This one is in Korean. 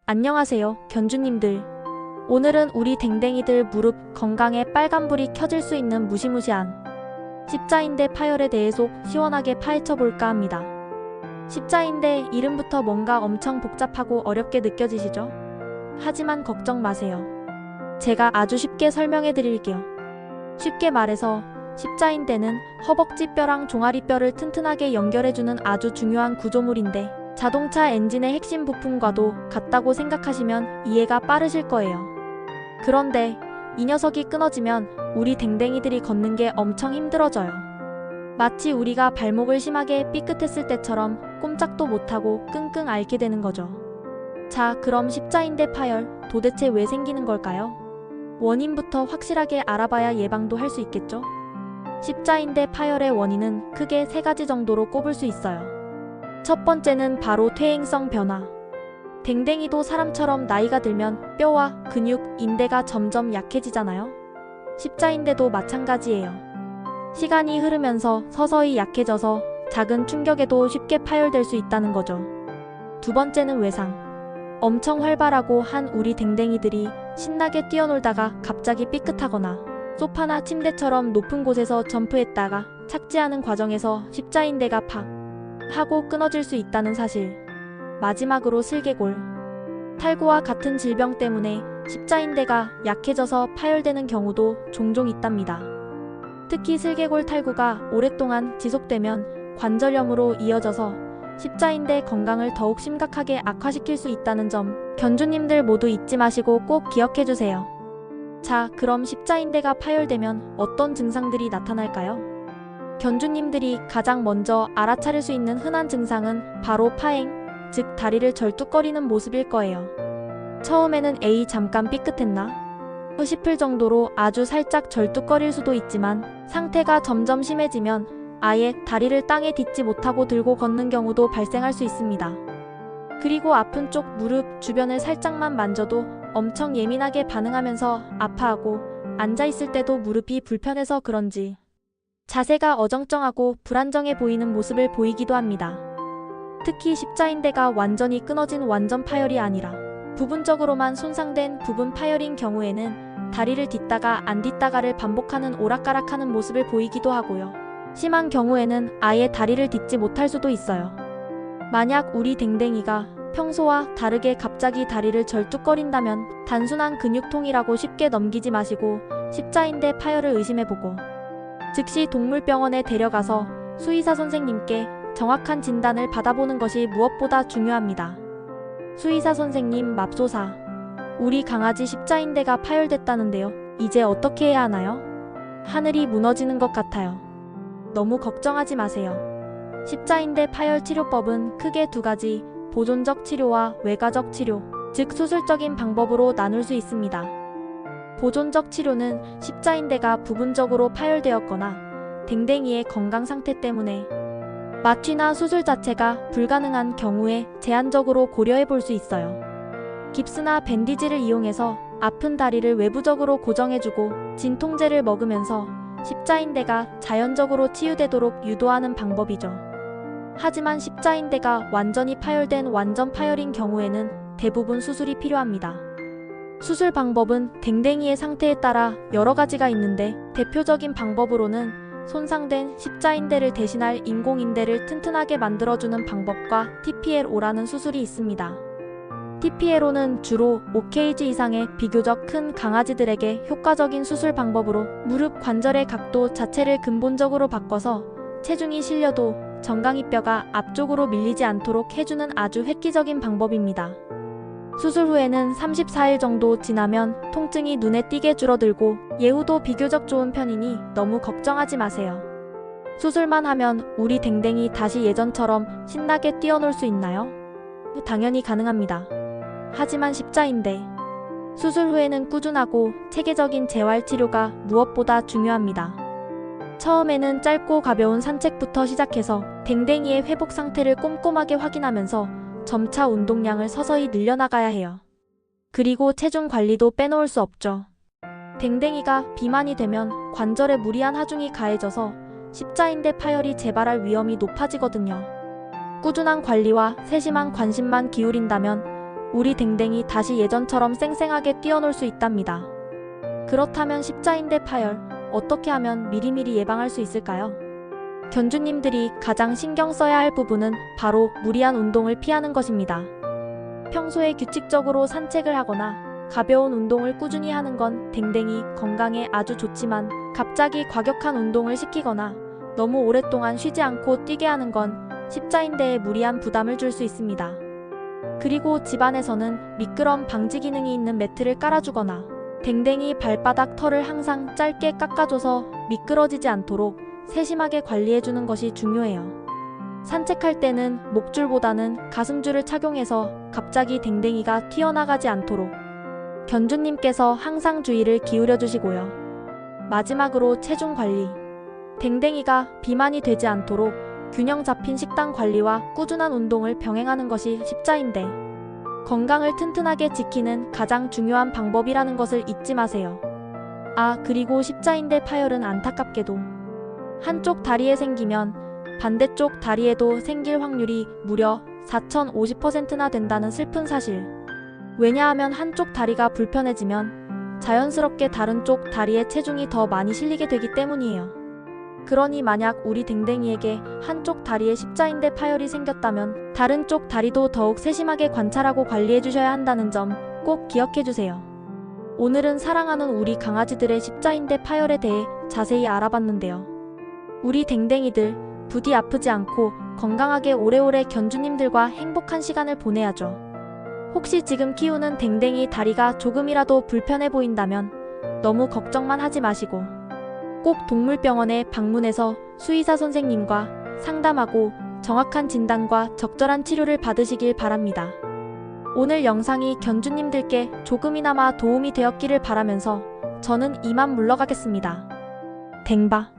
안녕하세요, 견주님들. 오늘은 우리 댕댕이들 무릎 건강에 빨간불이 켜질 수 있는 무시무시한 십자인대 파열에 대해 속 시원하게 파헤쳐볼까 합니다. 십자인대 이름부터 뭔가 엄청 복잡하고 어렵게 느껴지시죠? 하지만 걱정 마세요. 제가 아주 쉽게 설명해 드릴게요. 쉽게 말해서 십자인대는 허벅지 뼈랑 종아리 뼈를 튼튼하게 연결해주는 아주 중요한 구조물인데 자동차 엔진의 핵심 부품과도 같다고 생각하시면 이해가 빠르실 거예요. 그런데 이 녀석이 끊어지면 우리 댕댕이들이 걷는 게 엄청 힘들어져요. 마치 우리가 발목을 심하게 삐끗했을 때처럼 꼼짝도 못하고 끙끙 앓게 되는 거죠. 자, 그럼 십자인대 파열 도대체 왜 생기는 걸까요? 원인부터 확실하게 알아봐야 예방도 할 수 있겠죠? 십자인대 파열의 원인은 크게 세 가지 정도로 꼽을 수 있어요. 첫 번째는 바로 퇴행성 변화. 댕댕이도 사람처럼 나이가 들면 뼈와 근육, 인대가 점점 약해지잖아요. 십자인대도 마찬가지예요. 시간이 흐르면서 서서히 약해져서 작은 충격에도 쉽게 파열될 수 있다는 거죠. 두 번째는 외상. 엄청 활발하고 한 우리 댕댕이들이 신나게 뛰어놀다가 갑자기 삐끗하거나 소파나 침대처럼 높은 곳에서 점프했다가 착지하는 과정에서 십자인대가 팍 하고 끊어질 수 있다는 사실. 마지막으로 슬개골. 탈구와 같은 질병 때문에 십자인대가 약해져서 파열되는 경우도 종종 있답니다. 특히 슬개골 탈구가 오랫동안 지속되면 관절염으로 이어져서 십자인대 건강을 더욱 심각하게 악화시킬 수 있다는 점 견주님들 모두 잊지 마시고 꼭 기억해주세요. 자, 그럼 십자인대가 파열되면 어떤 증상들이 나타날까요? 견주님들이 가장 먼저 알아차릴 수 있는 흔한 증상은 바로 파행, 즉 다리를 절뚝거리는 모습일 거예요. 처음에는 에이 잠깐 삐끗했나? 싶을 정도로 아주 살짝 절뚝거릴 수도 있지만 상태가 점점 심해지면 아예 다리를 땅에 딛지 못하고 들고 걷는 경우도 발생할 수 있습니다. 그리고 아픈 쪽 무릎 주변을 살짝만 만져도 엄청 예민하게 반응하면서 아파하고 앉아있을 때도 무릎이 불편해서 그런지 자세가 어정쩡하고 불안정해 보이는 모습을 보이기도 합니다. 특히 십자인대가 완전히 끊어진 완전 파열이 아니라 부분적으로만 손상된 부분 파열인 경우에는 다리를 딛다가 안 딛다가를 반복하는 오락가락하는 모습을 보이기도 하고요. 심한 경우에는 아예 다리를 딛지 못할 수도 있어요. 만약 우리 댕댕이가 평소와 다르게 갑자기 다리를 절뚝거린다면 단순한 근육통이라고 쉽게 넘기지 마시고 십자인대 파열을 의심해보고 즉시 동물병원에 데려가서 수의사 선생님께 정확한 진단을 받아보는 것이 무엇보다 중요합니다. 수의사 선생님, 맙소사. 우리 강아지 십자인대가 파열됐다는데요. 이제 어떻게 해야 하나요? 하늘이 무너지는 것 같아요. 너무 걱정하지 마세요. 십자인대 파열 치료법은 크게 두 가지, 보존적 치료와 외과적 치료, 즉 수술적인 방법으로 나눌 수 있습니다. 보존적 치료는 십자인대가 부분적으로 파열되었거나 댕댕이의 건강 상태 때문에 마취나 수술 자체가 불가능한 경우에 제한적으로 고려해 볼 수 있어요. 깁스나 밴디지를 이용해서 아픈 다리를 외부적으로 고정해주고 진통제를 먹으면서 십자인대가 자연적으로 치유되도록 유도하는 방법이죠. 하지만 십자인대가 완전히 파열된 완전 파열인 경우에는 대부분 수술이 필요합니다. 수술 방법은 댕댕이의 상태에 따라 여러 가지가 있는데 대표적인 방법으로는 손상된 십자인대를 대신할 인공인대를 튼튼하게 만들어주는 방법과 TPLO라는 수술이 있습니다. TPLO는 주로 5kg 이상의 비교적 큰 강아지들에게 효과적인 수술 방법으로 무릎 관절의 각도 자체를 근본적으로 바꿔서 체중이 실려도 정강이뼈가 앞쪽으로 밀리지 않도록 해주는 아주 획기적인 방법입니다. 수술 후에는 34일 정도 지나면 통증이 눈에 띄게 줄어들고 예후도 비교적 좋은 편이니 너무 걱정하지 마세요. 수술만 하면 우리 댕댕이 다시 예전처럼 신나게 뛰어놀 수 있나요? 당연히 가능합니다. 하지만 십자인대 수술 후에는 꾸준하고 체계적인 재활치료가 무엇보다 중요합니다. 처음에는 짧고 가벼운 산책부터 시작해서 댕댕이의 회복 상태를 꼼꼼하게 확인하면서 점차 운동량을 서서히 늘려나가야 해요. 그리고 체중 관리도 빼놓을 수 없죠. 댕댕이가 비만이 되면 관절에 무리한 하중이 가해져서 십자인대 파열이 재발할 위험이 높아지거든요. 꾸준한 관리와 세심한 관심만 기울인다면 우리 댕댕이 다시 예전처럼 쌩쌩하게 뛰어놀 수 있답니다. 그렇다면 십자인대 파열, 어떻게 하면 미리미리 예방할 수 있을까요? 견주님들이 가장 신경 써야 할 부분은 바로 무리한 운동을 피하는 것입니다. 평소에 규칙적으로 산책을 하거나 가벼운 운동을 꾸준히 하는 건 댕댕이 건강에 아주 좋지만, 갑자기 과격한 운동을 시키거나 너무 오랫동안 쉬지 않고 뛰게 하는 건 십자인대에 무리한 부담을 줄 수 있습니다. 그리고 집안에서는 미끄럼 방지 기능이 있는 매트를 깔아주거나 댕댕이 발바닥 털을 항상 짧게 깎아줘서 미끄러지지 않도록 세심하게 관리해주는 것이 중요해요. 산책할 때는 목줄보다는 가슴줄을 착용해서 갑자기 댕댕이가 튀어나가지 않도록 견주님께서 항상 주의를 기울여 주시고요. 마지막으로 체중 관리. 댕댕이가 비만이 되지 않도록 균형 잡힌 식단 관리와 꾸준한 운동을 병행하는 것이 십자인대 건강을 튼튼하게 지키는 가장 중요한 방법이라는 것을 잊지 마세요. 아, 그리고 십자인대 파열은 안타깝게도 한쪽 다리에 생기면 반대쪽 다리에도 생길 확률이 무려 4050%나 된다는 슬픈 사실. 왜냐하면 한쪽 다리가 불편해지면 자연스럽게 다른 쪽 다리에 체중이 더 많이 실리게 되기 때문이에요. 그러니 만약 우리 댕댕이에게 한쪽 다리에 십자인대 파열이 생겼다면 다른 쪽 다리도 더욱 세심하게 관찰하고 관리해 주셔야 한다는 점 꼭 기억해 주세요. 오늘은 사랑하는 우리 강아지들의 십자인대 파열에 대해 자세히 알아봤는데요. 우리 댕댕이들 부디 아프지 않고 건강하게 오래오래 견주님들과 행복한 시간을 보내야죠. 혹시 지금 키우는 댕댕이 다리가 조금이라도 불편해 보인다면 너무 걱정만 하지 마시고 꼭 동물병원에 방문해서 수의사 선생님과 상담하고 정확한 진단과 적절한 치료를 받으시길 바랍니다. 오늘 영상이 견주님들께 조금이나마 도움이 되었기를 바라면서 저는 이만 물러가겠습니다. 댕바.